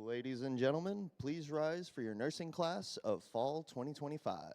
Ladies and gentlemen, please rise for your nursing class of fall 2025.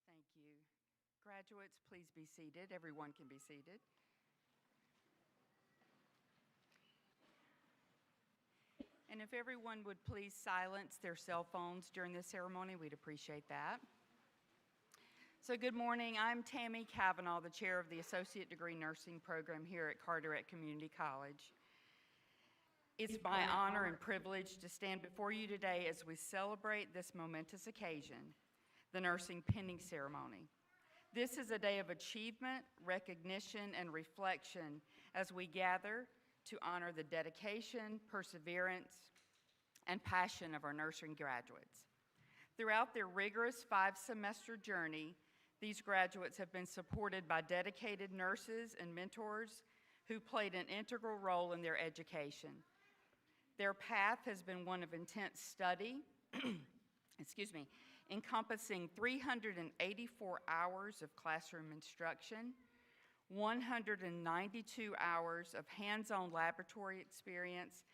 Thank you. Graduates, please be seated. Everyone can be seated. And if everyone would please silence their cell phones during this ceremony, we'd appreciate that. So good morning. I'm Tammy Cavanaugh, the chair of the Associate Degree Nursing Program here at Carteret Community College. It's my honor and privilege to stand before you today as we celebrate this momentous occasion, the nursing pinning ceremony. This is a day of achievement, recognition, and reflection as we gather to honor the dedication, perseverance, and passion of our nursing graduates. Throughout their rigorous 5-semester journey, these graduates have been supported by dedicated nurses and mentors who played an integral role in their education. Their path has been one of intense study, encompassing 384 hours of classroom instruction, 192 hours of hands-on laboratory experience,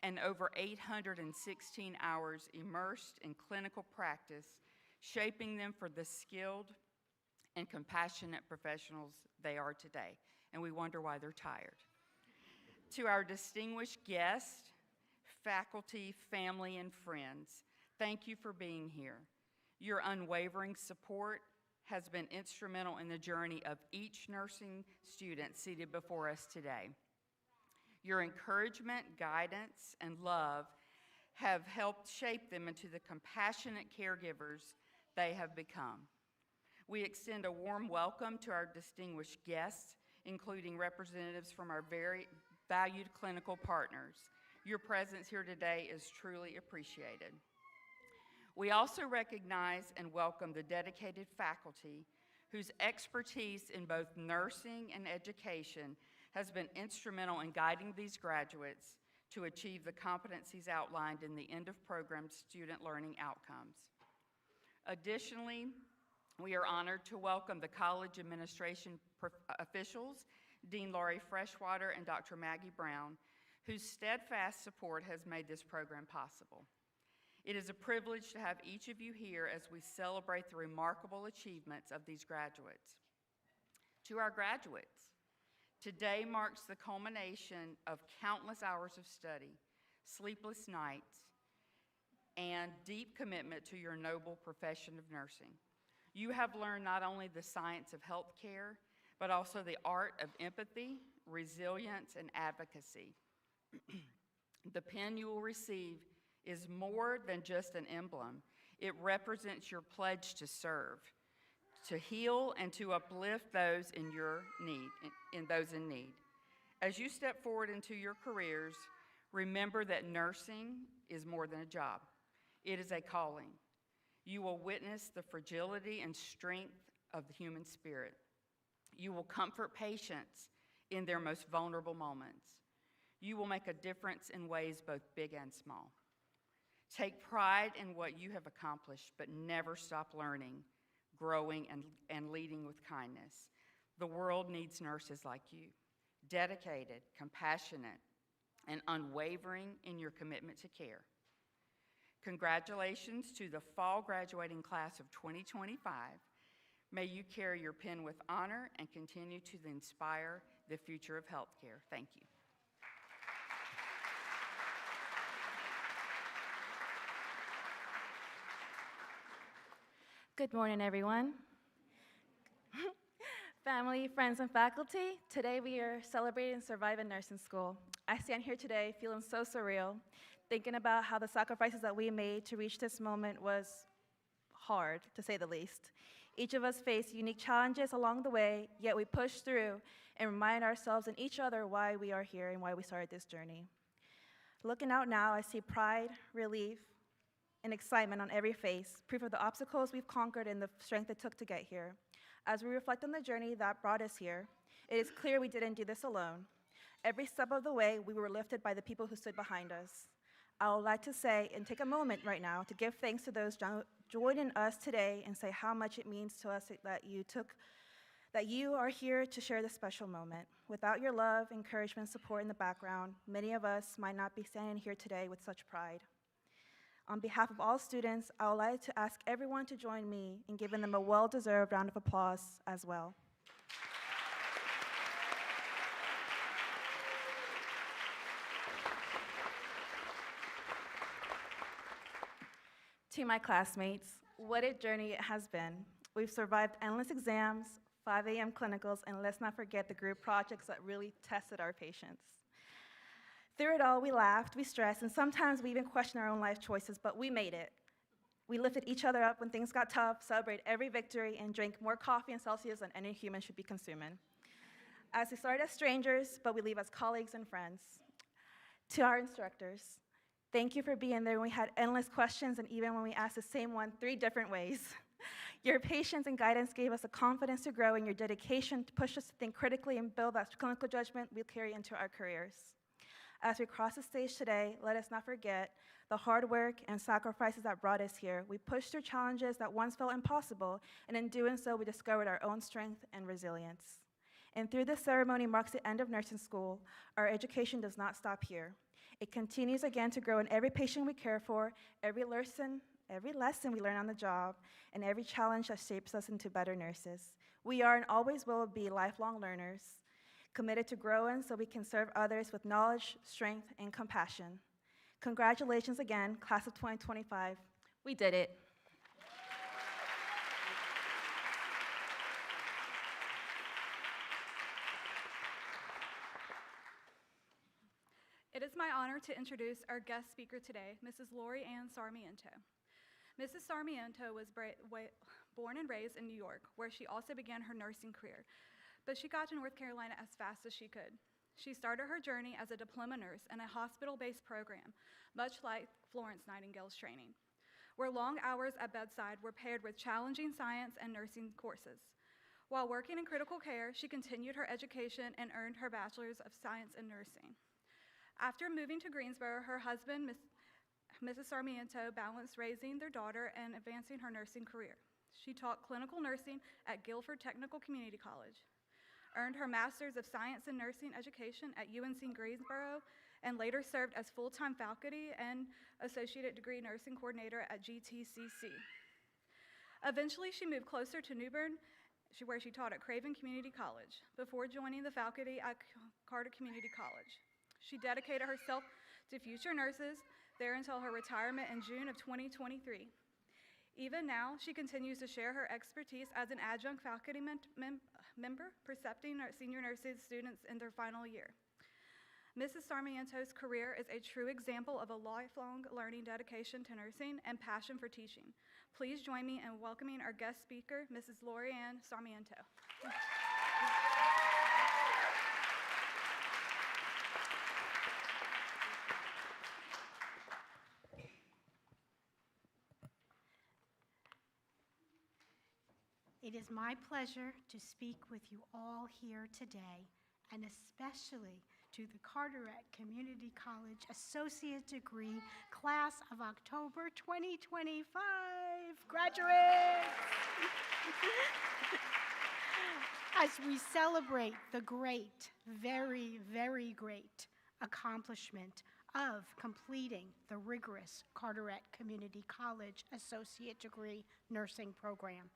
and over 816 hours immersed in clinical practice, shaping them for the skilled and compassionate professionals they are today. And we wonder why they're tired. To our distinguished guests, faculty, family, and friends, thank you for being here. Your unwavering support has been instrumental in the journey of each nursing student seated before us today. Your encouragement, guidance, and love have helped shape them into the compassionate caregivers they have become. We extend a warm welcome to our distinguished guests, including representatives from our very valued clinical partners. Your presence here today is truly appreciated. We also recognize and welcome the dedicated faculty whose expertise in both nursing and education has been instrumental in guiding these graduates to achieve the competencies outlined in the end of program student learning outcomes. Additionally, we are honored to welcome the college administration officials, Dean Laurie Freshwater and Dr. Maggie Brown, whose steadfast support has made this program possible. It is a privilege to have each of you here as we celebrate the remarkable achievements of these graduates. To our graduates, today marks the culmination of countless hours of study, sleepless nights, and deep commitment to your noble profession of nursing. You have learned not only the science of healthcare, but also the art of empathy, resilience, and advocacy. The pin you will receive is more than just an emblem. It represents your pledge to serve, to heal, and to uplift those in your need, in those in need. As you step forward into your careers, remember that nursing is more than a job. It is a calling. You will witness the fragility and strength of the human spirit. You will comfort patients in their most vulnerable moments. You will make a difference in ways both big and small. Take pride in what you have accomplished, but never stop learning, growing, and leading with kindness. The world needs nurses like you, dedicated, compassionate, and unwavering in your commitment to care. Congratulations to the fall graduating class of 2025. May you carry your pen with honor and continue to inspire the future of healthcare. Thank you. Good morning, everyone. Family, friends, and faculty, today we are celebrating Surviving Nursing School. I stand here today feeling so surreal, thinking about how the sacrifices that we made to reach this moment was hard, to say the least. Each of us faced unique challenges along the way, yet we pushed through and remind ourselves and each other why we are here and why we started this journey. Looking out now, I see pride, relief, and excitement on every face, proof of the obstacles we've conquered and the strength it took to get here. As we reflect on the journey that brought us here, it is clear we didn't do this alone. Every step of the way, we were lifted by the people who stood behind us. I would like to say and take a moment right now to give thanks to those joining us today and say how much it means to us that you are here to share this special moment. Without your love, encouragement, support in the background, many of us might not be standing here today with such pride. On behalf of all students, I would like to ask everyone to join me in giving them a well-deserved round of applause as well. To my classmates, what a journey it has been. We've survived endless exams, 5 a.m. clinicals, and let's not forget the group projects that really tested our patience. Through it all, we laughed, we stressed, and sometimes we even questioned our own life choices, but we made it. We lifted each other up when things got tough, celebrated every victory, and drank more coffee and Celsius than any human should be consuming. As we started as strangers, but we leave as colleagues and friends. To our instructors, thank you for being there when we had endless questions and even when we asked the same one 3 different ways. Your patience and guidance gave us the confidence to grow, and your dedication to push us to think critically and build that clinical judgment we'll carry into our careers. As we cross the stage today, let us not forget the hard work and sacrifices that brought us here. We pushed through challenges that once felt impossible, and in doing so, we discovered our own strength and resilience. And through this ceremony marks the end of nursing school, our education does not stop here. It continues again to grow in every patient we care for, every lesson we learn on the job, and every challenge that shapes us into better nurses. We are and always will be lifelong learners, committed to growing so we can serve others with knowledge, strength, and compassion. Congratulations again, class of 2025. We did it. It is my honor to introduce our guest speaker today, Mrs. Lori Ann Sarmiento. Mrs. Sarmiento was born and raised in New York, where she also began her nursing career, but she got to North Carolina as fast as she could. She started her journey as a diploma nurse in a hospital-based program, much like Florence Nightingale's training, where long hours at bedside were paired with challenging science and nursing courses. While working in critical care, she continued her education and earned her Bachelor's of Science in Nursing. After moving to Greensboro, her husband, Mrs. Sarmiento, balanced raising their daughter and advancing her nursing career. She taught clinical nursing at Guilford Technical Community College, earned her Master's of Science in Nursing Education at UNC Greensboro, and later served as full-time faculty and Associate Degree Nursing Coordinator at GTCC. Eventually, she moved closer to New Bern, where she taught at Craven Community College, before joining the faculty at Carter Community College. She dedicated herself to future nurses there until her retirement in June of 2023. Even now, she continues to share her expertise as an adjunct faculty member, precepting senior nurses students in their final year. Mrs. Sarmiento's career is a true example of a lifelong learning dedication to nursing and passion for teaching. Please join me in welcoming our guest speaker, Mrs. Lori Ann Sarmiento. It is my pleasure to speak with you all here today, and especially to the Carteret Community College Associate Degree Class of October 2025 graduates. As we celebrate the great, very, very great accomplishment of completing the rigorous Carteret Community College Associate Degree Nursing Program.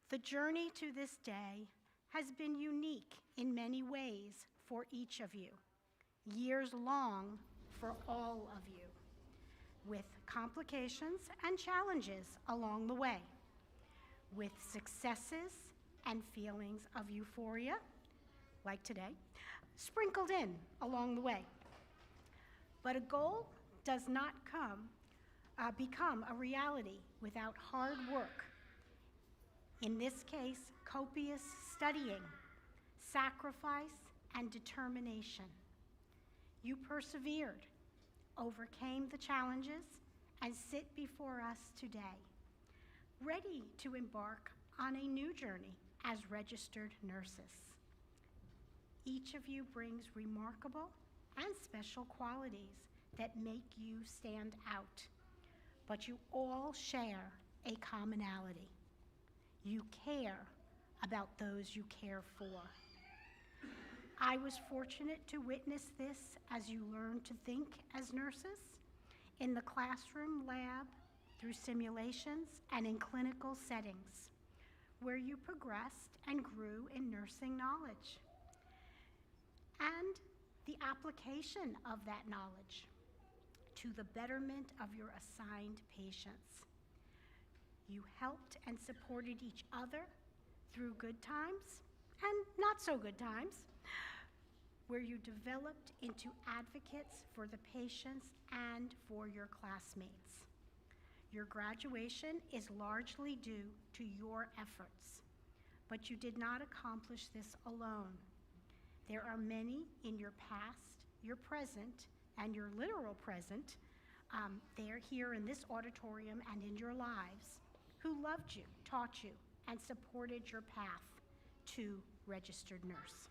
The journey to this day has been unique in many ways for each of you, years long for all of you, with complications and challenges along the way, with successes and feelings of euphoria, like today, sprinkled in along the way. But a goal does not become a reality without hard work. In this case, copious studying, sacrifice, and determination. You persevered, overcame the challenges, and sit before us today, ready to embark on a new journey as registered nurses. Each of you brings remarkable and special qualities that make you stand out, but you all share a commonality. You care about those you care for. I was fortunate to witness this as you learn to think as nurses, in the classroom, lab, through simulations, and in clinical settings, where you progressed and grew in nursing knowledge, and the application of that knowledge to the betterment of your assigned patients. You helped and supported each other through good times and not so good times, where you developed into advocates for the patients and for your classmates. Your graduation is largely due to your efforts, but you did not accomplish this alone. There are many in your past, your present, and your literal present, they're here in this auditorium and in your lives, who loved you, taught you, and supported your path to registered nurse.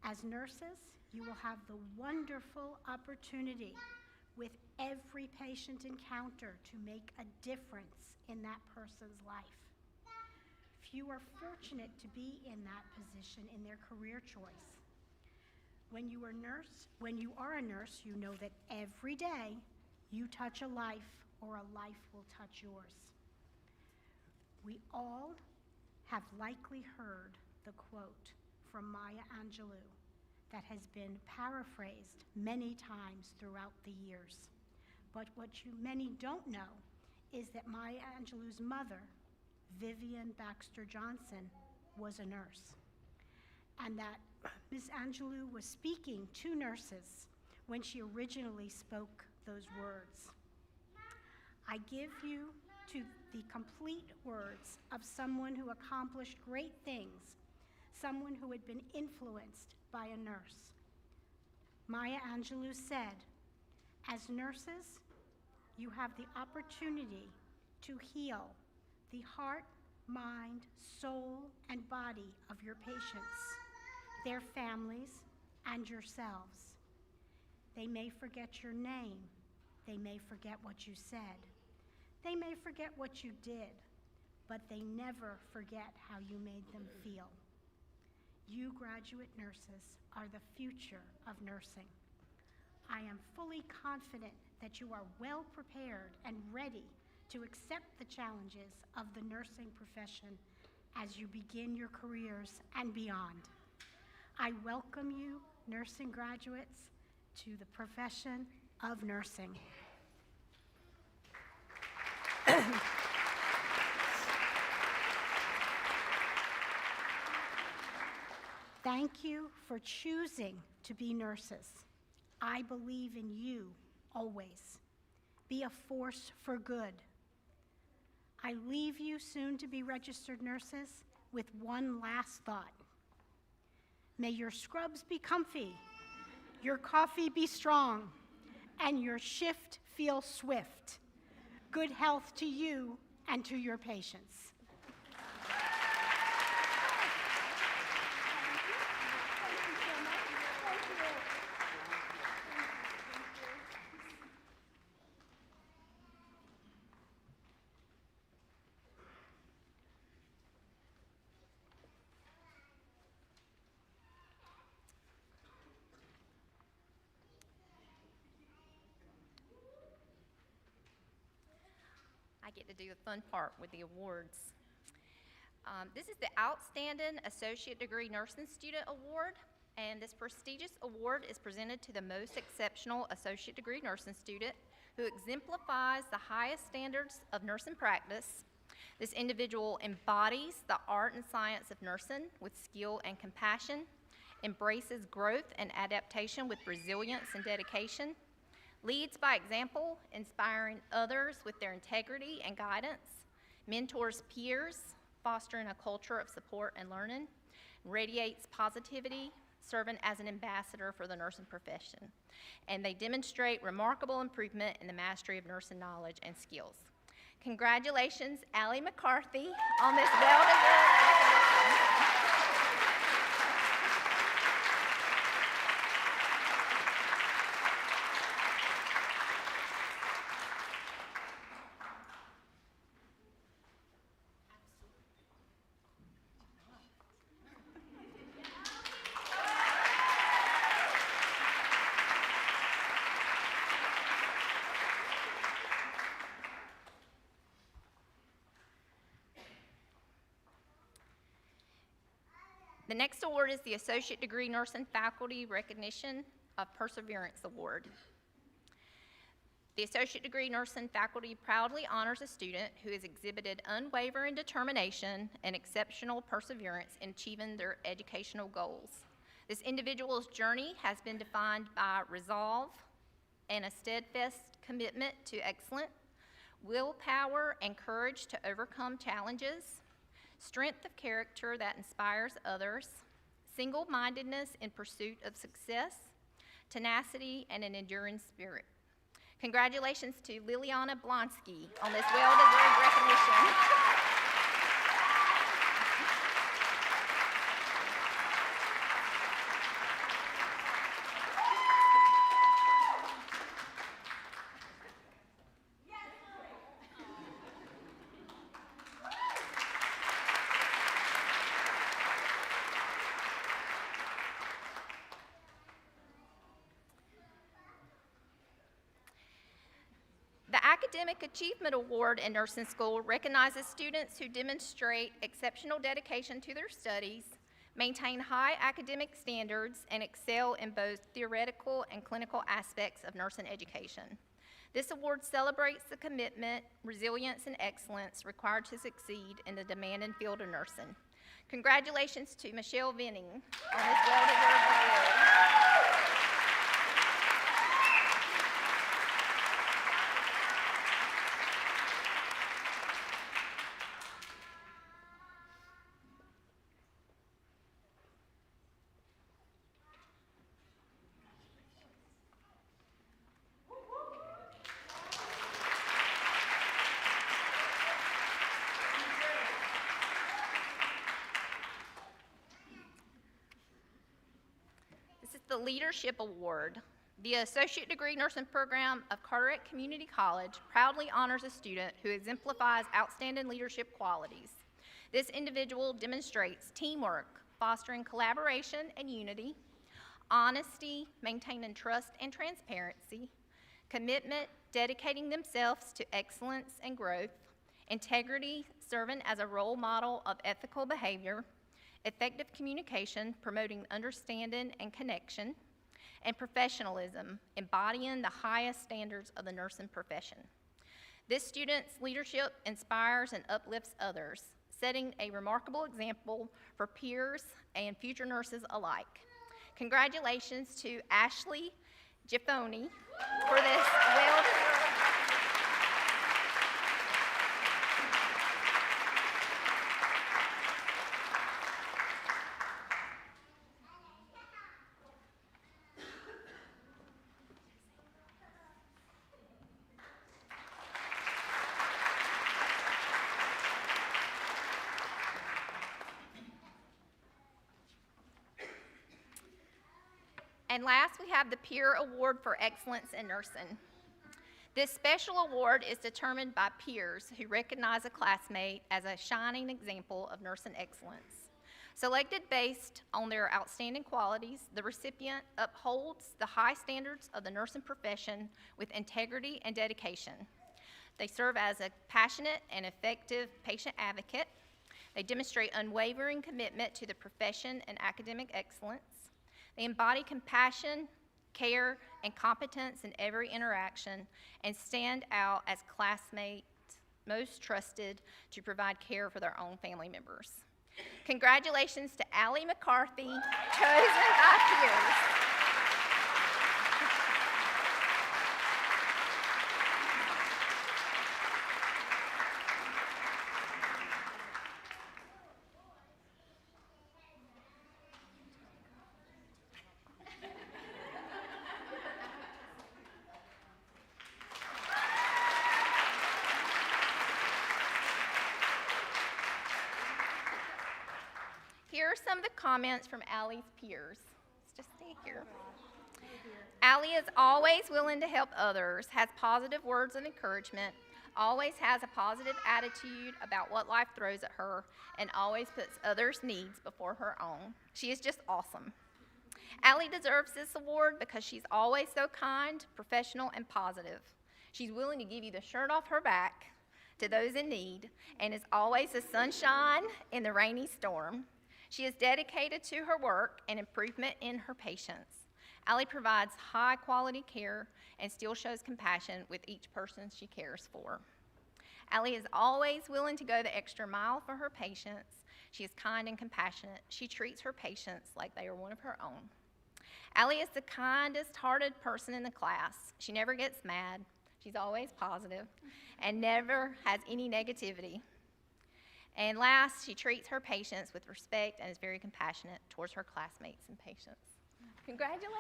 As nurses, you will have the wonderful opportunity with every patient encounter to make a difference in that person's life. Few are fortunate to be in that position in their career choice. When you are a nurse, you know that every day you touch a life or a life will touch yours. We all have likely heard the quote from Maya Angelou that has been paraphrased many times throughout the years. But what many don't know is that Maya Angelou's mother, Vivian Baxter Johnson, was a nurse, and that Ms. Angelou was speaking to nurses when she originally spoke those words. I give you to the complete words of someone who accomplished great things, someone who had been influenced by a nurse. Maya Angelou said, as nurses, you have the opportunity to heal the heart, mind, soul, and body of your patients, their families, and yourselves. They may forget your name. They may forget what you said. They may forget what you did, but they never forget how you made them feel. You graduate nurses are the future of nursing. I am fully confident that you are well prepared and ready to accept the challenges of the nursing profession as you begin your careers and beyond. I welcome you, nursing graduates, to the profession of nursing. Thank you for choosing to be nurses. I believe in you always. Be a force for good. I leave you soon to be registered nurses with one last thought. May your scrubs be comfy, your coffee be strong, and your shift feel swift. Good health to you and to your patients. get to do the fun part with the awards. This is the Outstanding Associate Degree Nursing Student Award, and this prestigious award is presented to the most exceptional associate degree nursing student who exemplifies the highest standards of nursing practice. This individual embodies the art and science of nursing with skill and compassion, embraces growth and adaptation with resilience and dedication, leads by example, inspiring others with their integrity and guidance, mentors peers, fostering a culture of support and learning, radiates positivity, serving as an ambassador for the nursing profession. And they demonstrate remarkable improvement in the mastery of nursing knowledge and skills. Congratulations, Allie McCarthy, on this well-deserved recognition. The next award is the Associate Degree Nursing Faculty Recognition of Perseverance Award. The Associate Degree Nursing faculty proudly honors a student who has exhibited unwavering determination and exceptional perseverance in achieving their educational goals. This individual's journey has been defined by resolve and a steadfast commitment to excellence, willpower and courage to overcome challenges, strength of character that inspires others, single-mindedness in pursuit of success, tenacity, and an enduring spirit. Congratulations to Liliana Blonsky on this well-deserved recognition. The Academic Achievement Award in Nursing School recognizes students who demonstrate exceptional dedication to their studies, maintain high academic standards, and excel in both theoretical and clinical aspects of nursing education. This award celebrates the commitment, resilience, and excellence required to succeed in the demanding field of nursing. Congratulations to Michelle Venning on this well-deserved award. The Leadership Award. The Associate Degree Nursing Program of Carteret Community College proudly honors a student who exemplifies outstanding leadership qualities. This individual demonstrates teamwork, fostering collaboration and unity, honesty, maintaining trust and transparency, commitment, dedicating themselves to excellence and growth, integrity, serving as a role model of ethical behavior, effective communication, promoting understanding and connection, and professionalism, embodying the highest standards of the nursing profession. This student's leadership inspires and uplifts others, setting a remarkable example for peers and future nurses alike. Congratulations to Ashley Giffoni for this well-deserved. And last, we have the Peer Award for Excellence in Nursing. This special award is determined by peers who recognize a classmate as a shining example of nursing excellence. Selected based on their outstanding qualities, the recipient upholds the high standards of the nursing profession with integrity and dedication. They serve as a passionate and effective patient advocate. They demonstrate unwavering commitment to the profession and academic excellence. They embody compassion, care, and competence in every interaction and stand out as classmates most trusted to provide care for their own family members. Congratulations to Allie McCarthy, chosen by peers. Here are some of the comments from Allie's peers. Let's just stay here. Allie is always willing to help others, has positive words of encouragement, always has a positive attitude about what life throws at her, and always puts others' needs before her own. She is just awesome. Allie deserves this award because she's always so kind, professional, and positive. She's willing to give you the shirt off her back to those in need, and is always the sunshine in the rainy storm. She is dedicated to her work and improvement in her patients. Allie provides high-quality care and still shows compassion with each person she cares for. Allie is always willing to go the extra mile for her patients. She is kind and compassionate. She treats her patients like they are one of her own. Allie is the kindest-hearted person in the class. She never gets mad. She's always positive and never has any negativity. And last, she treats her patients with respect and is very compassionate towards her classmates and patients. Congratulations.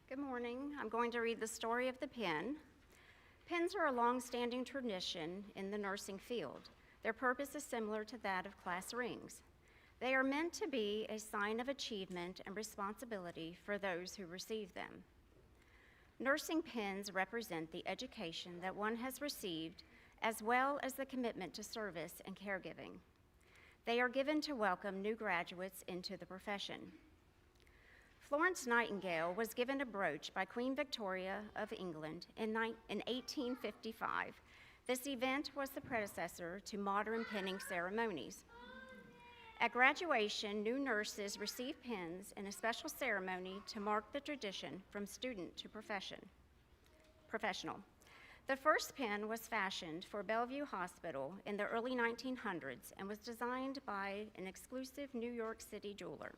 Good morning. I'm going to read the story of the pen. Pens are a long-standing tradition in the nursing field. Their purpose is similar to that of class rings. They are meant to be a sign of achievement and responsibility for those who receive them. Nursing pens represent the education that one has received, as well as the commitment to service and caregiving. They are given to welcome new graduates into the profession. Florence Nightingale was given a brooch by Queen Victoria of England in 1855. This event was the predecessor to modern penning ceremonies. At graduation, new nurses receive pins in a special ceremony to mark the tradition from student to professional. The first pin was fashioned for Bellevue Hospital in the early 1900s and was designed by an exclusive New York City jeweler.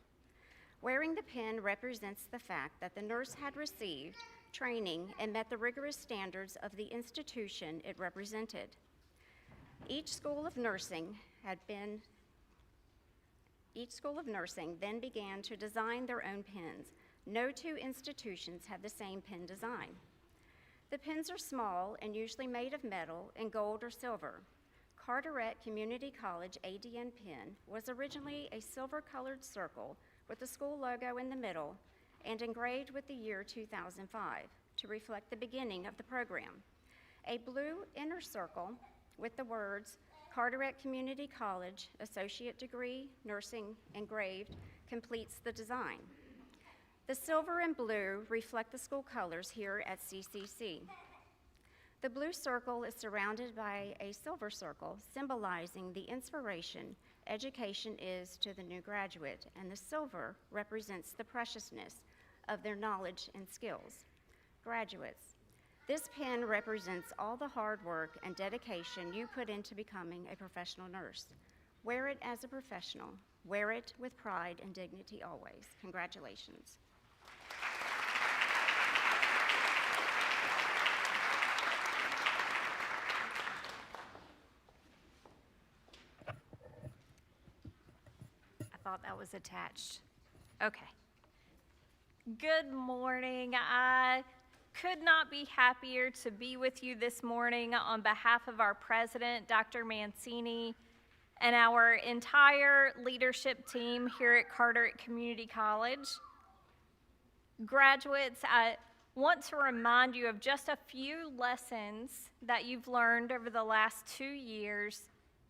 Wearing the pin represents the fact that the nurse had received training and met the rigorous standards of the institution it represented. Each school of nursing then began to design their own pins. No two institutions had the same pin design. The pins are small and usually made of metal in gold or silver. Carteret Community College ADN pin was originally a silver-colored circle with the school logo in the middle and engraved with the year 2005 to reflect the beginning of the program. A blue inner circle with the words Carteret Community College Associate Degree Nursing engraved completes the design. The silver and blue reflect the school colors here at CCC. The blue circle is surrounded by a silver circle symbolizing the inspiration education is to the new graduate, and the silver represents the preciousness of their knowledge and skills. Graduates, this pin represents all the hard work and dedication you put into becoming a professional nurse. Wear it as a professional. Wear it with pride and dignity always. Congratulations. I thought that was attached. Okay. Good morning. I could not be happier to be with you this morning on behalf of our president, Dr. Mancini, and our entire leadership team here at Carteret Community College. Graduates, want to remind you of just a few lessons that you've learned over the last 2 years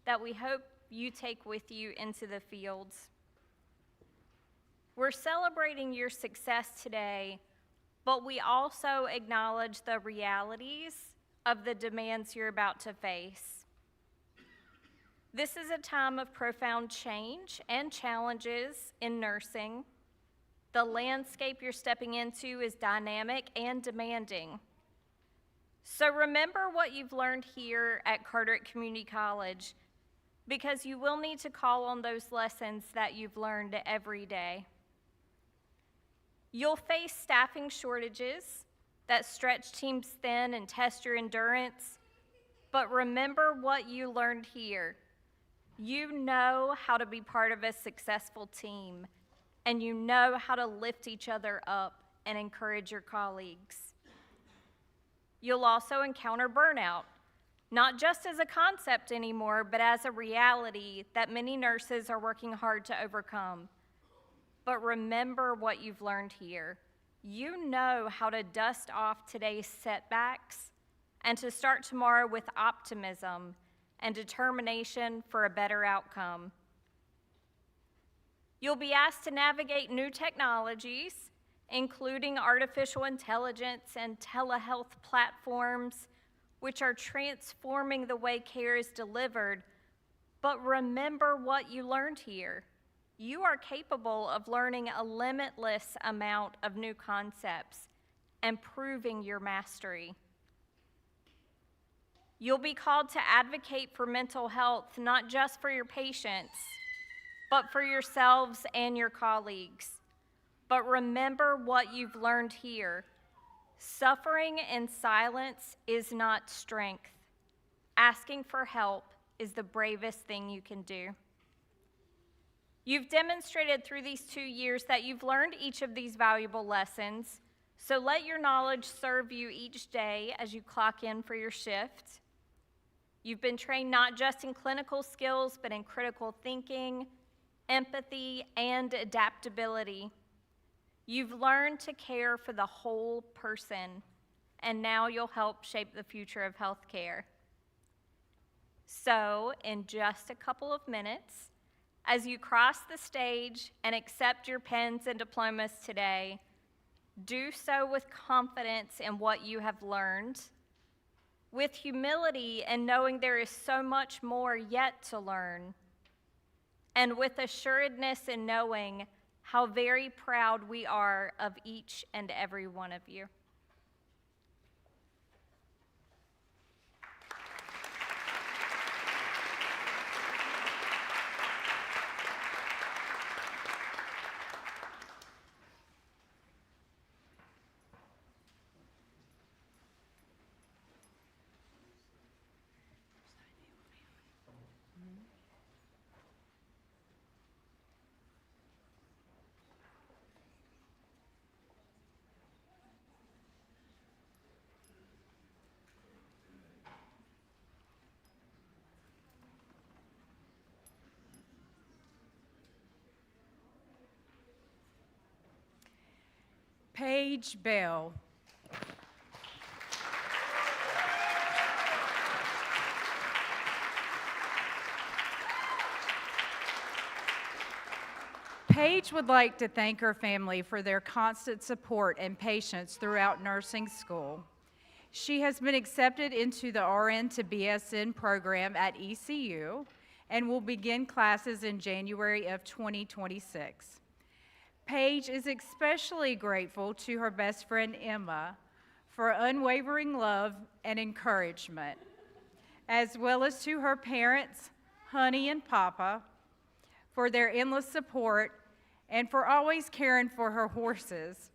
that we hope you take with you into the fields. We're celebrating your success today, but we also acknowledge the realities of the demands you're about to face. This is a time of profound change and challenges in nursing. The landscape you're stepping into is dynamic and demanding. So remember what you've learned here at Carteret Community College, because you will need to call on those lessons that you've learned every day. You'll face staffing shortages that stretch teams thin and test your endurance, but remember what you learned here. You know how to be part of a successful team, and you know how to lift each other up and encourage your colleagues. You'll also encounter burnout, not just as a concept anymore, but as a reality that many nurses are working hard to overcome. But remember what you've learned here. You know how to dust off today's setbacks and to start tomorrow with optimism and determination for a better outcome. You'll be asked to navigate new technologies, including artificial intelligence and telehealth platforms, which are transforming the way care is delivered. But remember what you learned here. You are capable of learning a limitless amount of new concepts and proving your mastery. You'll be called to advocate for mental health, not just for your patients, but for yourselves and your colleagues. But remember what you've learned here. Suffering in silence is not strength. Asking for help is the bravest thing you can do. You've demonstrated through these 2 years that you've learned each of these valuable lessons, so let your knowledge serve you each day as you clock in for your shift. You've been trained not just in clinical skills, but in critical thinking, empathy, and adaptability. You've learned to care for the whole person, and now you'll help shape the future of healthcare. So, in just a couple of minutes, as you cross the stage and accept your pens and diplomas today, do so with confidence in what you have learned, with humility and knowing there is so much more yet to learn, and with assuredness in knowing how very proud we are of each and every one of you. Paige Bell. Paige would like to thank her family for their constant support and patience throughout nursing school. She has been accepted into the RN to BSN program at ECU and will begin classes in January of 2026. Paige is especially grateful to her best friend Emma for unwavering love and encouragement, as well as to her parents, Honey and Papa, for their endless support and for always caring for her horses.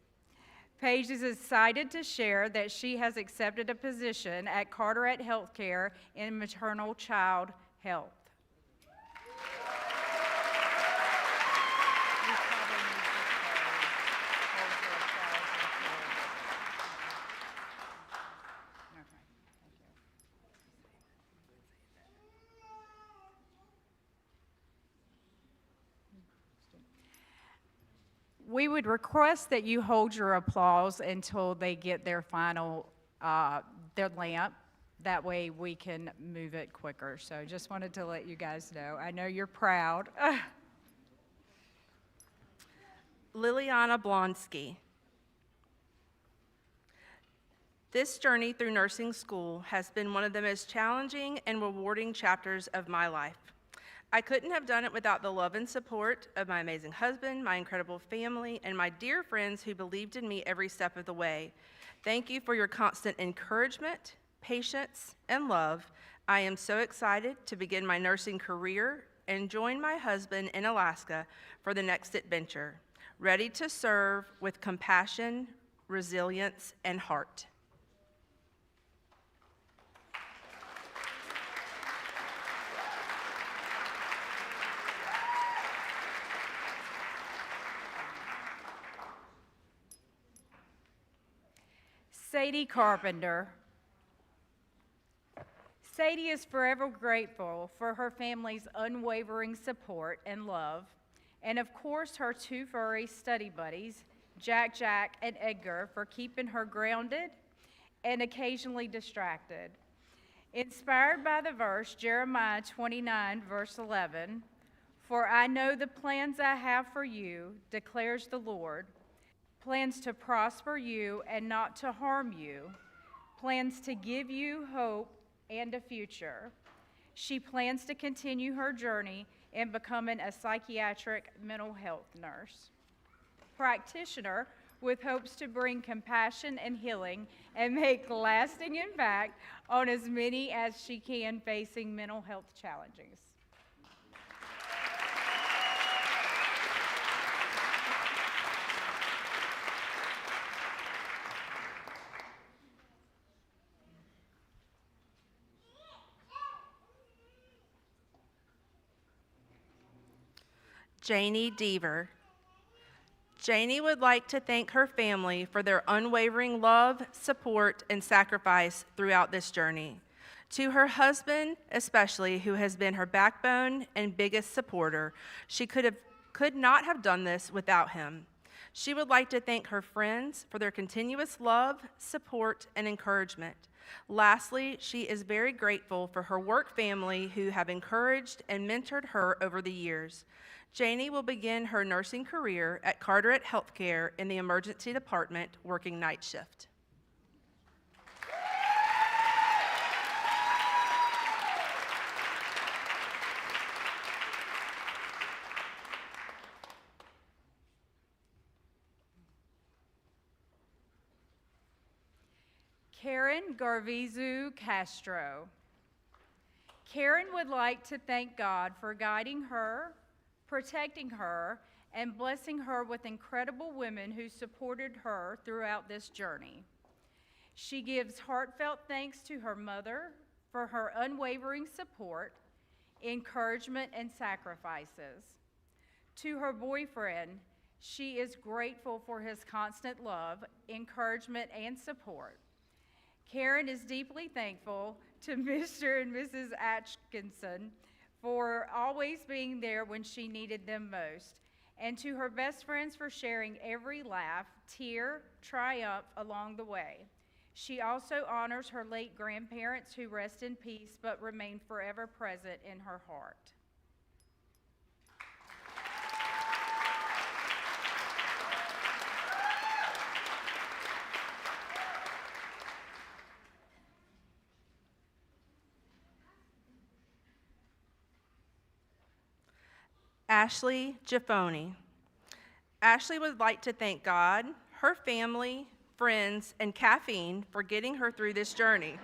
Paige is excited to share that she has accepted a position at Carteret Healthcare in maternal child health. We would request that you hold your applause until they get their final, their lamp. That way we can move it quicker. So just wanted to let you guys know. I know you're proud. Liliana Blonsky. This journey through nursing school has been one of the most challenging and rewarding chapters of my life. I couldn't have done it without the love and support of my amazing husband, my incredible family, and my dear friends who believed in me every step of the way. Thank you for your constant encouragement, patience, and love. I am so excited to begin my nursing career and join my husband in Alaska for the next adventure, ready to serve with compassion, resilience, and heart. Sadie Carpenter. Sadie is forever grateful for her family's unwavering support and love, and of course her two furry study buddies, Jack and Edgar, for keeping her grounded and occasionally distracted. Inspired by the verse, Jeremiah 29, verse 11, "For I know the plans I have for you, declares the Lord, plans to prosper you and not to harm you, plans to give you hope and a future." She plans to continue her journey in becoming a psychiatric mental health nurse practitioner with hopes to bring compassion and healing and make lasting impact on as many as she can facing mental health challenges. Janie Deaver. Janie would like to thank her family for their unwavering love, support, and sacrifice throughout this journey. To her husband, especially, who has been her backbone and biggest supporter, she could not have done this without him. She would like to thank her friends for their continuous love, support, and encouragement. Lastly, she is very grateful for her work family who have encouraged and mentored her over the years. Janie will begin her nursing career at Carteret Healthcare in the emergency department, working night shift. Karen Garvizu Castro. Karen would like to thank God for guiding her, protecting her, and blessing her with incredible women who supported her throughout this journey. She gives heartfelt thanks to her mother for her unwavering support, encouragement, and sacrifices. To her boyfriend, she is grateful for his constant love, encouragement, and support. Karen is deeply thankful to Mr. and Mrs. Atkinson for always being there when she needed them most, and to her best friends for sharing every laugh, tear, triumph along the way. She also honors her late grandparents who rest in peace but remain forever present in her heart. Ashley Jaffoni. Ashley would like to thank God, her family, friends, and caffeine for getting her through this journey.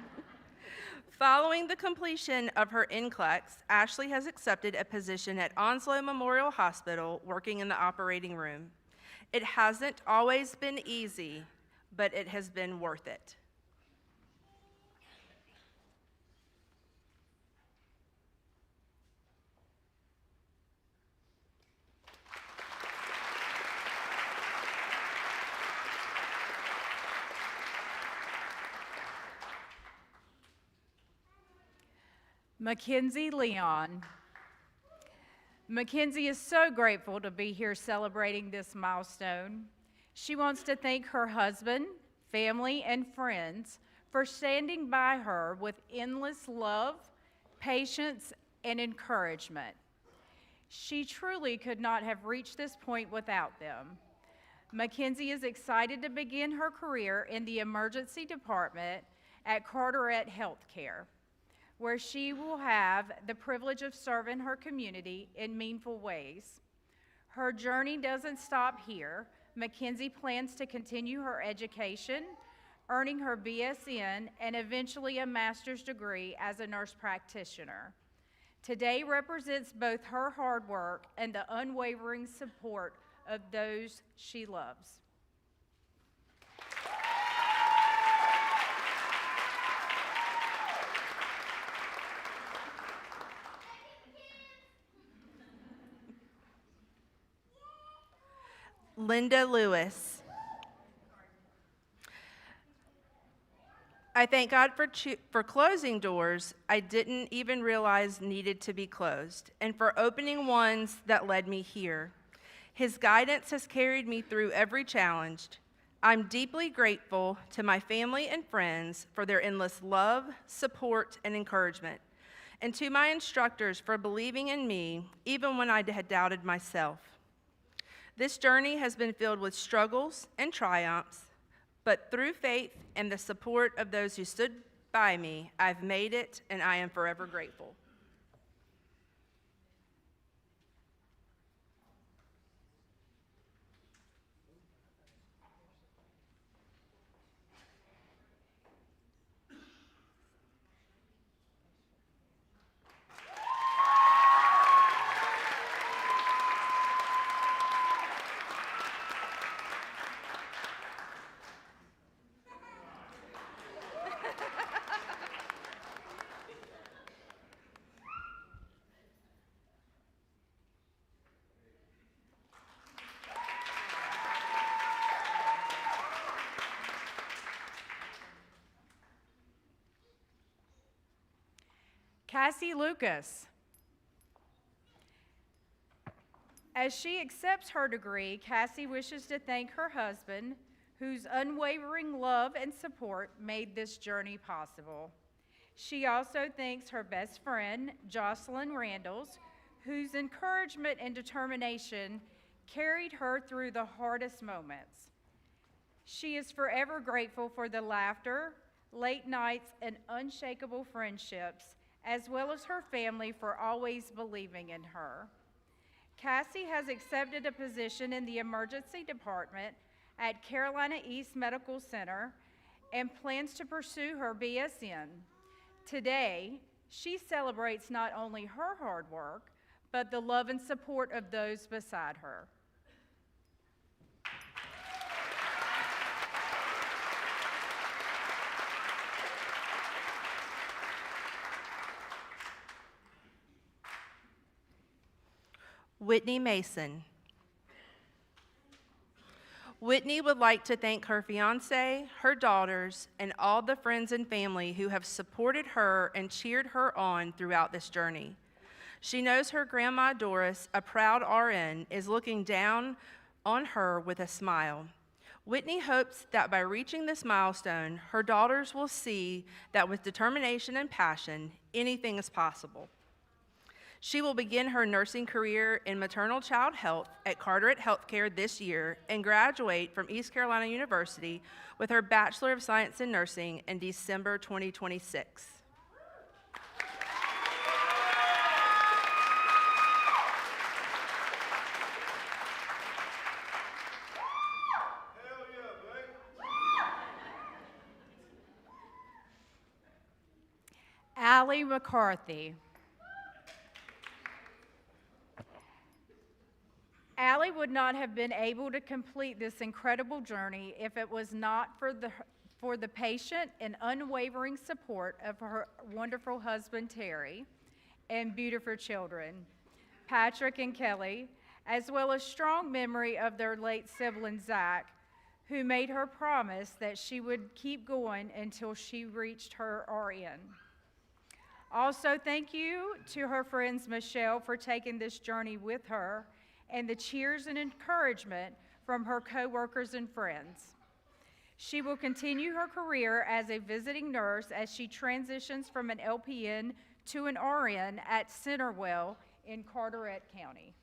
Following the completion of her NCLEX, Ashley has accepted a position at Onslow Memorial Hospital working in the operating room. It hasn't always been easy, but it has been worth it. Mackenzie Leon. Mackenzie is so grateful to be here celebrating this milestone. She wants to thank her husband, family, and friends for standing by her with endless love, patience, and encouragement. She truly could not have reached this point without them. Mackenzie is excited to begin her career in the emergency department at Carteret Healthcare, where she will have the privilege of serving her community in meaningful ways. Her journey doesn't stop here. Mackenzie plans to continue her education, earning her BSN and eventually a master's degree as a nurse practitioner. Today represents both her hard work and the unwavering support of those she loves. Linda Lewis. I thank God for closing doors I didn't even realize needed to be closed, and for opening ones that led me here. His guidance has carried me through every challenge. I'm deeply grateful to my family and friends for their endless love, support, and encouragement, and to my instructors for believing in me even when I had doubted myself. This journey has been filled with struggles and triumphs, but through faith and the support of those who stood by me, I've made it, and I am forever grateful. Cassie Lucas. As she accepts her degree, Cassie wishes to thank her husband, whose unwavering love and support made this journey possible. She also thanks her best friend, Jocelyn Randalls, whose encouragement and determination carried her through the hardest moments. She is forever grateful for the laughter, late nights, and unshakable friendships, as well as her family for always believing in her. Cassie has accepted a position in the emergency department at Carolina East Medical Center and plans to pursue her BSN. Today, she celebrates not only her hard work, but the love and support of those beside her. Whitney Mason. Whitney would like to thank her fiance, her daughters, and all the friends and family who have supported her and cheered her on throughout this journey. She knows her grandma Doris, a proud RN, is looking down on her with a smile. Whitney hopes that by reaching this milestone, her daughters will see that with determination and passion, anything is possible. She will begin her nursing career in maternal child health at Carteret Healthcare this year and graduate from East Carolina University with her Bachelor of Science in Nursing in December 2026. Allie McCarthy. Allie would not have been able to complete this incredible journey if it was not for the patient and unwavering support of her wonderful husband, Terry, and beautiful children, Patrick and Kelly, as well as strong memory of their late sibling, Zach, who made her promise that she would keep going until she reached her RN. Also, thank you to her friends Michelle for taking this journey with her, and the cheers and encouragement from her coworkers and friends. She will continue her career as a visiting nurse as she transitions from an LPN to an RN at Centerwell in Carteret County.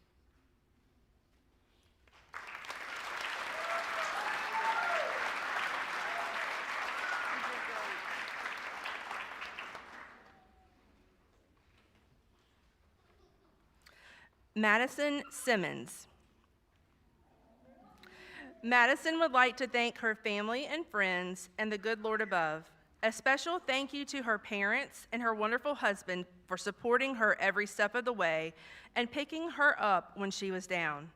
Madison Simmons. Madison would like to thank her family and friends and the good Lord above. A special thank you to her parents and her wonderful husband for supporting her every step of the way and picking her up when she was down.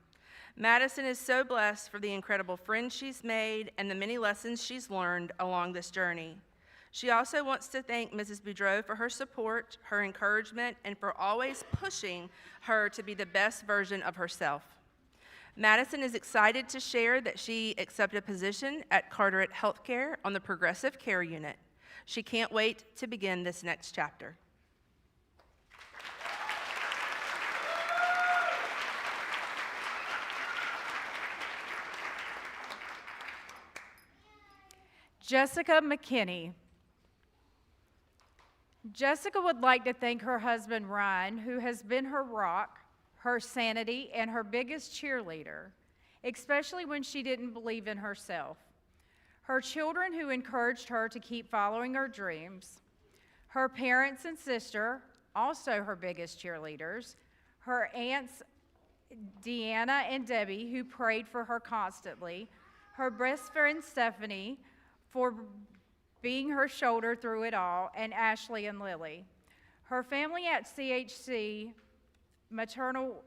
Madison is so blessed for the incredible friends she's made and the many lessons she's learned along this journey. She also wants to thank Mrs. Boudreau for her support, her encouragement, and for always pushing her to be the best version of herself. Madison is excited to share that she accepted a position at Carteret Healthcare on the Progressive Care Unit. She can't wait to begin this next chapter. Jessica McKinney. Jessica would like to thank her husband, Ryan, who has been her rock, her sanity, and her biggest cheerleader, especially when she didn't believe in herself. Her children who encouraged her to keep following her dreams. Her parents and sister, also her biggest cheerleaders. Her aunts, Deanna and Debbie, who prayed for her constantly. Her best friend, Stephanie, for being her shoulder through it all, and Ashley and Lily. Her family at CHC Maternal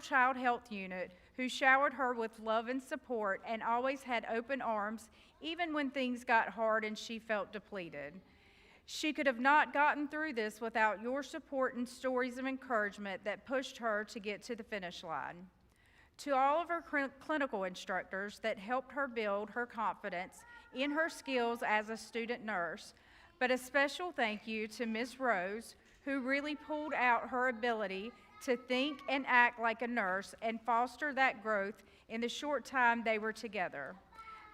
Child Health Unit, who showered her with love and support and always had open arms, even when things got hard and she felt depleted. She could have not gotten through this without your support and stories of encouragement that pushed her to get to the finish line. To all of her clinical instructors that helped her build her confidence in her skills as a student nurse, but a special thank you to Ms. Rose, who really pulled out her ability to think and act like a nurse and foster that growth in the short time they were together.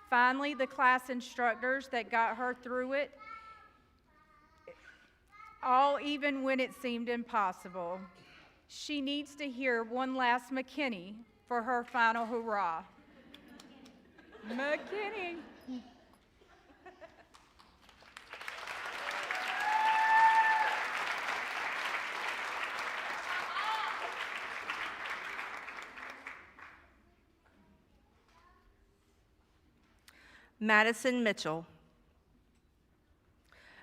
Finally, the class instructors that got her through it, all even when it seemed impossible. She needs to hear one last McKinney for her final hurrah. McKinney. Madison Mitchell.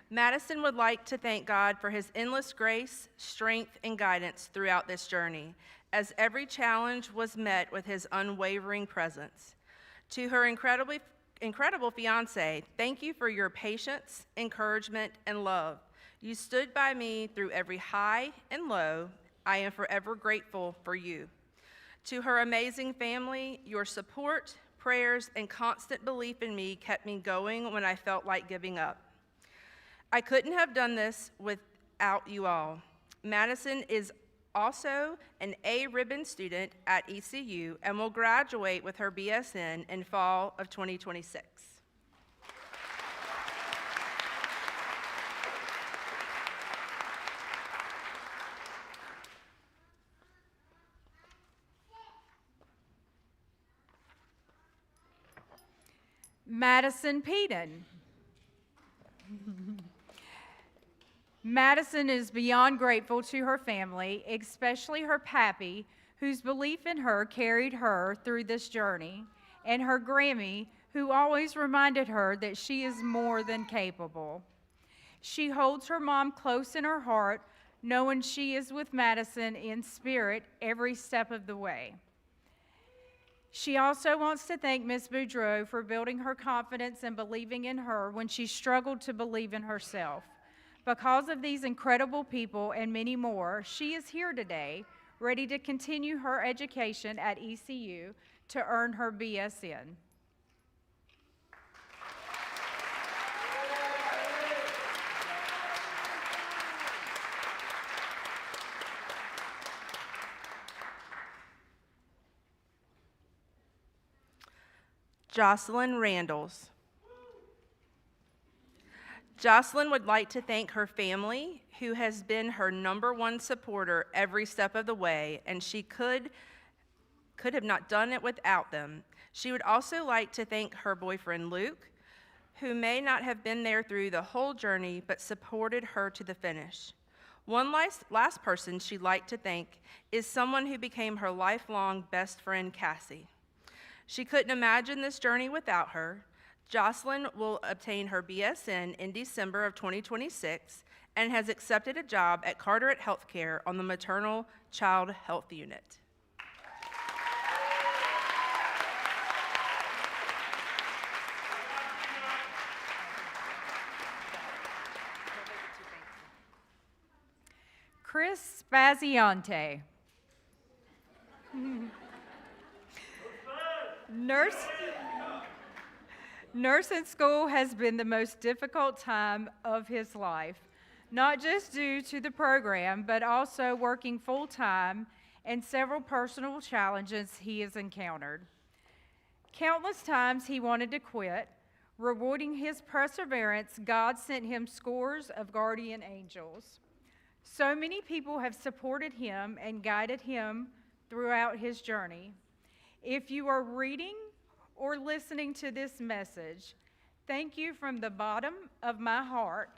Madison would like to thank God for his endless grace, strength, and guidance throughout this journey, as every challenge was met with his unwavering presence. To her incredible fiance, thank you for your patience, encouragement, and love. You stood by me through every high and low. I am forever grateful for you. To her amazing family, your support, prayers, and constant belief in me kept me going when I felt like giving up. I couldn't have done this without you all. Madison is also an A-ribbon student at ECU and will graduate with her BSN in fall of 2026. Madison Peden. Madison is beyond grateful to her family, especially her pappy, whose belief in her carried her through this journey, and her Grammy, who always reminded her that she is more than capable. She holds her mom close in her heart, knowing she is with Madison in spirit every step of the way. She also wants to thank Ms. Boudreau for building her confidence and believing in her when she struggled to believe in herself. Because of these incredible people and many more, she is here today, ready to continue her education at ECU to earn her BSN. Jocelyn Randalls. Jocelyn would like to thank her family, who has been her #1 supporter every step of the way, and she could have not done it without them. She would also like to thank her boyfriend, Luke, who may not have been there through the whole journey, but supported her to the finish. One last person she'd like to thank is someone who became her lifelong best friend, Cassie. She couldn't imagine this journey without her. Jocelyn will obtain her BSN in December of 2026 and has accepted a job at Carteret Healthcare on the Maternal Child Health Unit. Chris Spaziante. Nursing school has been the most difficult time of his life, not just due to the program, but also working full-time and several personal challenges he has encountered. Countless times he wanted to quit. Rewarding his perseverance, God sent him scores of guardian angels. So many people have supported him and guided him throughout his journey. If you are reading or listening to this message, thank you from the bottom of my heart.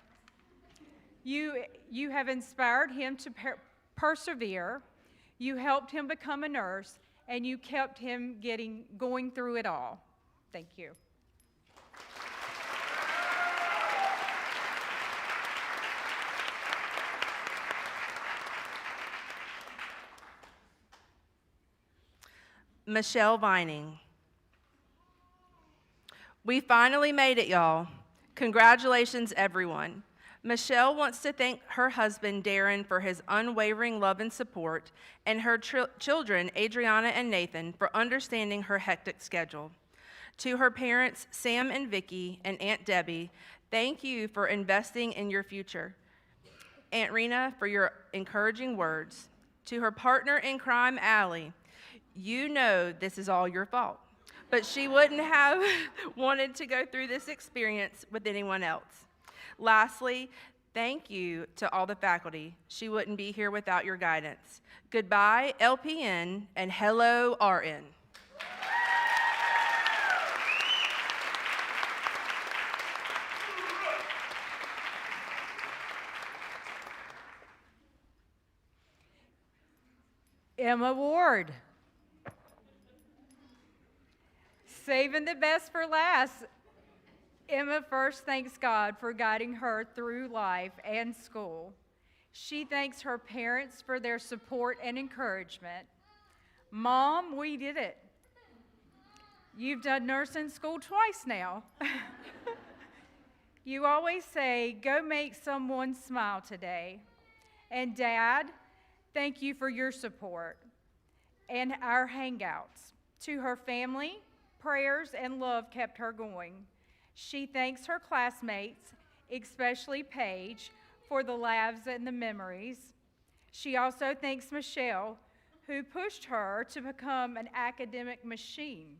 You have inspired him to persevere, you helped him become a nurse, and you kept him going through it all. Thank you. Michelle Vining. We finally made it, y'all. Congratulations, everyone. Michelle wants to thank her husband, Darren, for his unwavering love and support, and her children, Adriana and Nathan, for understanding her hectic schedule. To her parents, Sam and Vicky, and Aunt Debbie, thank you for investing in your future. Aunt Rena, for your encouraging words. To her partner in crime, Allie, you know this is all your fault, but she wouldn't have wanted to go through this experience with anyone else. Lastly, thank you to all the faculty. She wouldn't be here without your guidance. Goodbye, LPN, and hello, RN. Emma Ward. Saving the best for last. Emma first thanks God for guiding her through life and school. She thanks her parents for their support and encouragement. Mom, we did it. You've done nursing school twice now. You always say, go make someone smile today. And Dad, thank you for your support and our hangouts. To her family, prayers and love kept her going. She thanks her classmates, especially Paige, for the laughs and the memories. She also thanks Michelle, who pushed her to become an academic machine.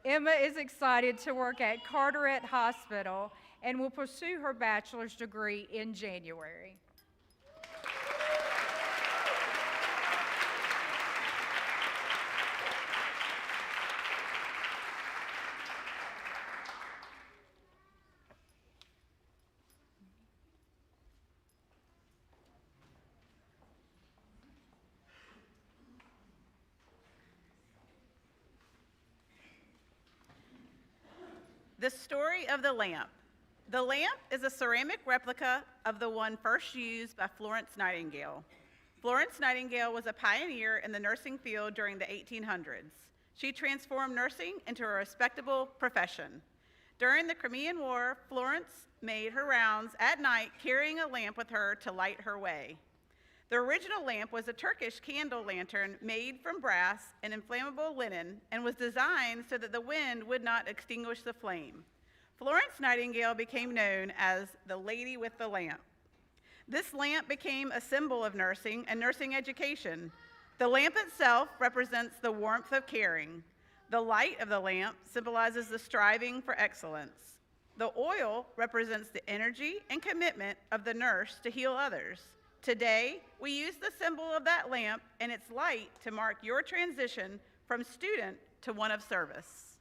Emma is excited to work at Carteret Hospital and will pursue her bachelor's degree in January. The story of the lamp. The lamp is a ceramic replica of the one first used by Florence Nightingale. Florence Nightingale was a pioneer in the nursing field during the 1800s. She transformed nursing into a respectable profession. During the Crimean War, Florence made her rounds at night carrying a lamp with her to light her way. The original lamp was a Turkish candle lantern made from brass and inflammable linen and was designed so that the wind would not extinguish the flame. Florence Nightingale became known as the Lady with the Lamp. This lamp became a symbol of nursing and nursing education. The lamp itself represents the warmth of caring. The light of the lamp symbolizes the striving for excellence. The oil represents the energy and commitment of the nurse to heal others. Today, we use the symbol of that lamp and its light to mark your transition from student to one of service.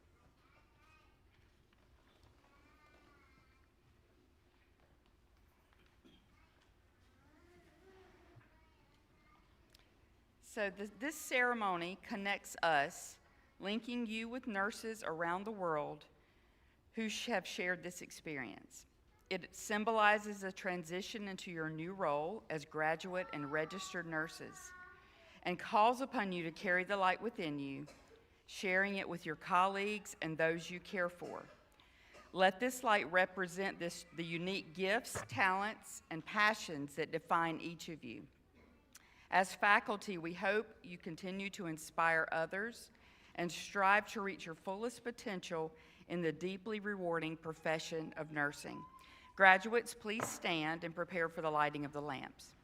So this ceremony connects us, linking you with nurses around the world who have shared this experience. It symbolizes a transition into your new role as graduate and registered nurses and calls upon you to carry the light within you, sharing it with your colleagues and those you care for. Let this light represent the unique gifts, talents, and passions that define each of you. As faculty, we hope you continue to inspire others and strive to reach your fullest potential in the deeply rewarding profession of nursing. Graduates, please stand and prepare for the lighting of the lamps.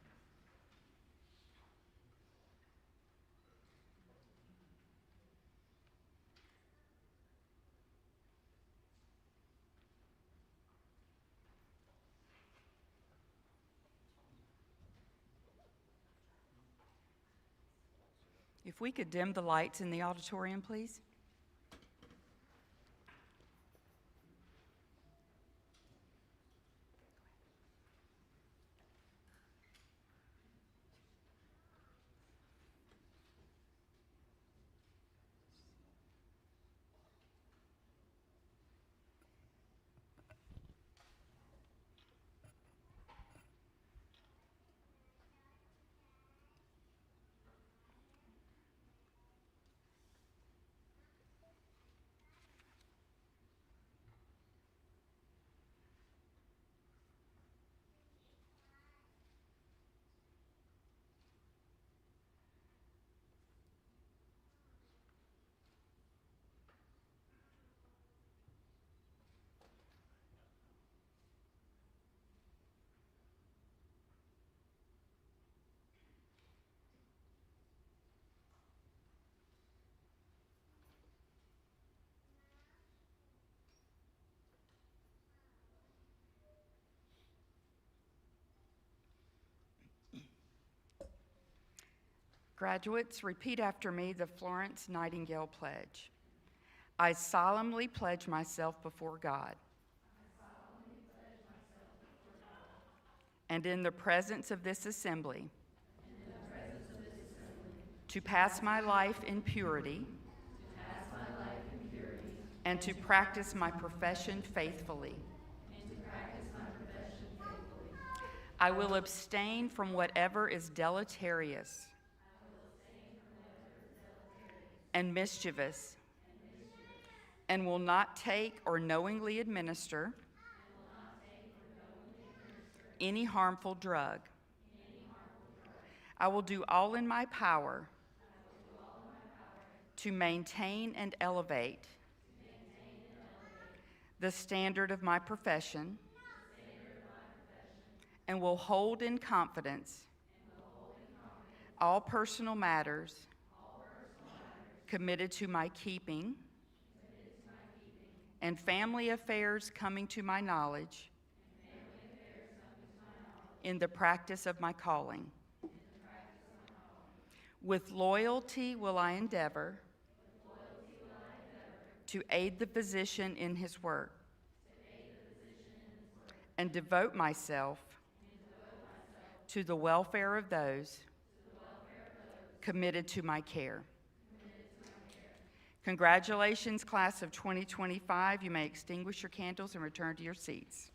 If we could dim the lights in the auditorium, please. Graduates, repeat after me the Florence Nightingale Pledge. I solemnly pledge myself before God and in the presence of this assembly to pass my life in purity and to practice my profession faithfully. I will abstain from whatever is deleterious and mischievous, and will not take or knowingly administer any harmful drug. I will do all in my power to maintain and elevate the standard of my profession, and will hold in confidence all personal matters committed to my keeping and family affairs coming to my knowledge in the practice of my calling. With loyalty will I endeavor to aid the physician in his work and devote myself to the welfare of those committed to my care. Congratulations, class of 2025. You may extinguish your candles and return to your seats.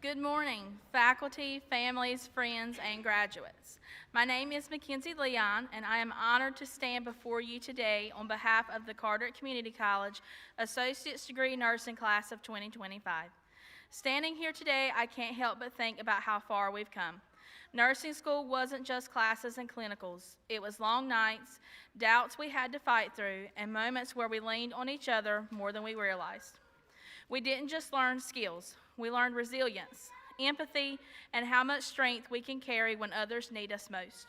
Good morning, faculty, families, friends, and graduates. My name is Mackenzie Leon, and I am honored to stand before you today on behalf of the Carteret Community College Associate's Degree Nursing Class of 2025. Standing here today, I can't help but think about how far we've come. Nursing school wasn't just classes and clinicals. It was long nights, doubts we had to fight through, and moments where we leaned on each other more than we realized. We didn't just learn skills. We learned resilience, empathy, and how much strength we can carry when others need us most.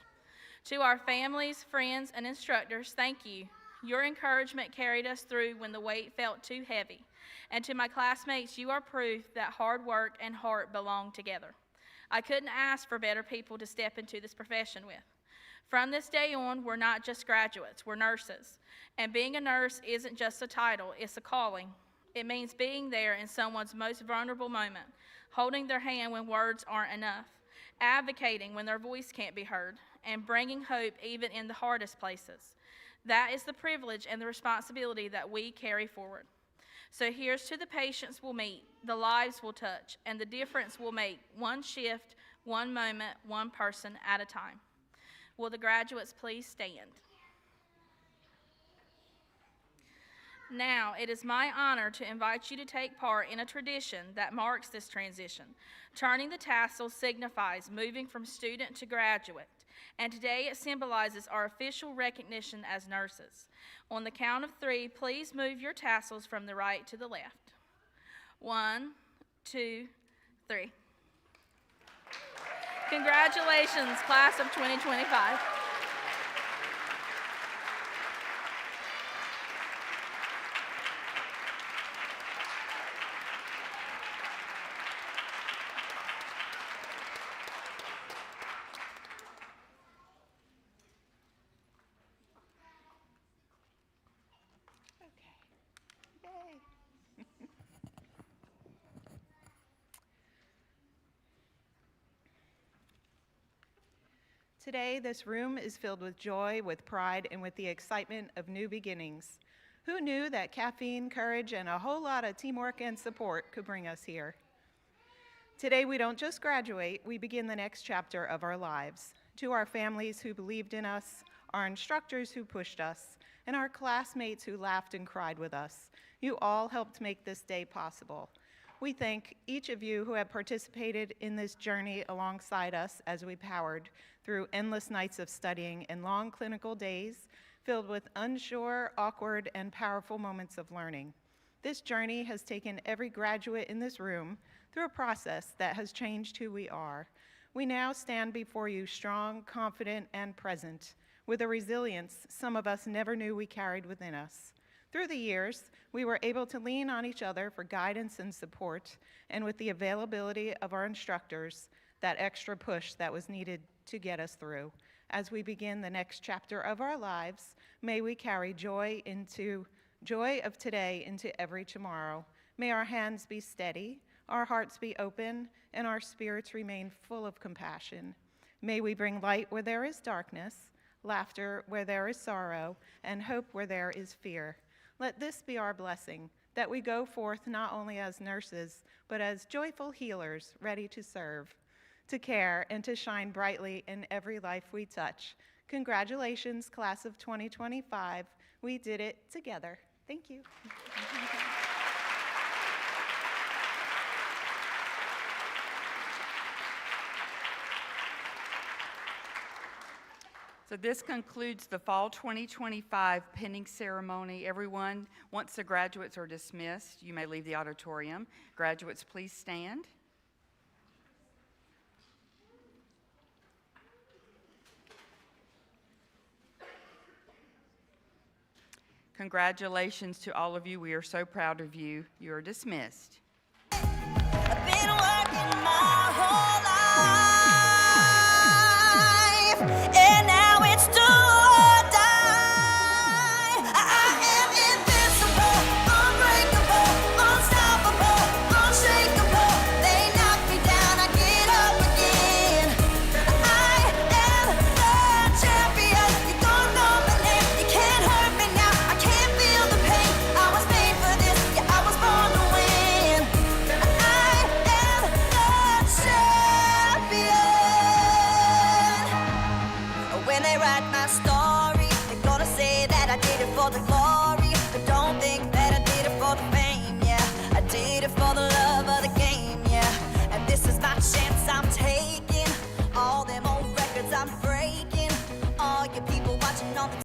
To our families, friends, and instructors, thank you. Your encouragement carried us through when the weight felt too heavy. And to my classmates, you are proof that hard work and heart belong together. I couldn't ask for better people to step into this profession with. From this day on, we're not just graduates, we're nurses. And being a nurse isn't just a title, it's a calling. It means being there in someone's most vulnerable moment, holding their hand when words aren't enough, advocating when their voice can't be heard, and bringing hope even in the hardest places. That is the privilege and the responsibility that we carry forward. So here's to the patients we'll meet, the lives we'll touch, and the difference we'll make one shift, one moment, one person at a time. Will the graduates please stand? Now, it is my honor to invite you to take part in a tradition that marks this transition. Turning the tassel signifies moving from student to graduate, and today it symbolizes our official recognition as nurses. On the count of 3, please move your tassels from the right to the left. 1, 2, 3. Congratulations, class of 2025. Today, this room is filled with joy, with pride, and with the excitement of new beginnings. Who knew that caffeine, courage, and a whole lot of teamwork and support could bring us here? Today, we don't just graduate, we begin the next chapter of our lives. To our families who believed in us, our instructors who pushed us, and our classmates who laughed and cried with us, you all helped make this day possible. We thank each of you who have participated in this journey alongside us as we powered through endless nights of studying and long clinical days filled with unsure, awkward, and powerful moments of learning. This journey has taken every graduate in this room through a process that has changed who we are. We now stand before you strong, confident, and present, with a resilience some of us never knew we carried within us. Through the years, we were able to lean on each other for guidance and support, and with the availability of our instructors, that extra push that was needed to get us through. As we begin the next chapter of our lives, may we carry joy of today into every tomorrow. May our hands be steady, our hearts be open, and our spirits remain full of compassion. May we bring light where there is darkness, laughter where there is sorrow, and hope where there is fear. Let this be our blessing, that we go forth not only as nurses, but as joyful healers ready to serve, to care, and to shine brightly in every life we touch. Congratulations, class of 2025. We did it together. Thank you. So this concludes the Fall 2025 pinning ceremony. Everyone, once the graduates are dismissed, you may leave the auditorium. Graduates, please stand. Congratulations to all of you. We are so proud of you. You are dismissed. I've been working my whole life, and now it's do or die. I am invincible, unbreakable, unstoppable, unshakable. They knock me down, I get up again. I am the champion. You don't know my name, you can't hurt me now. I can't feel the pain. I was made for this, yeah, I was born to win. for the glory.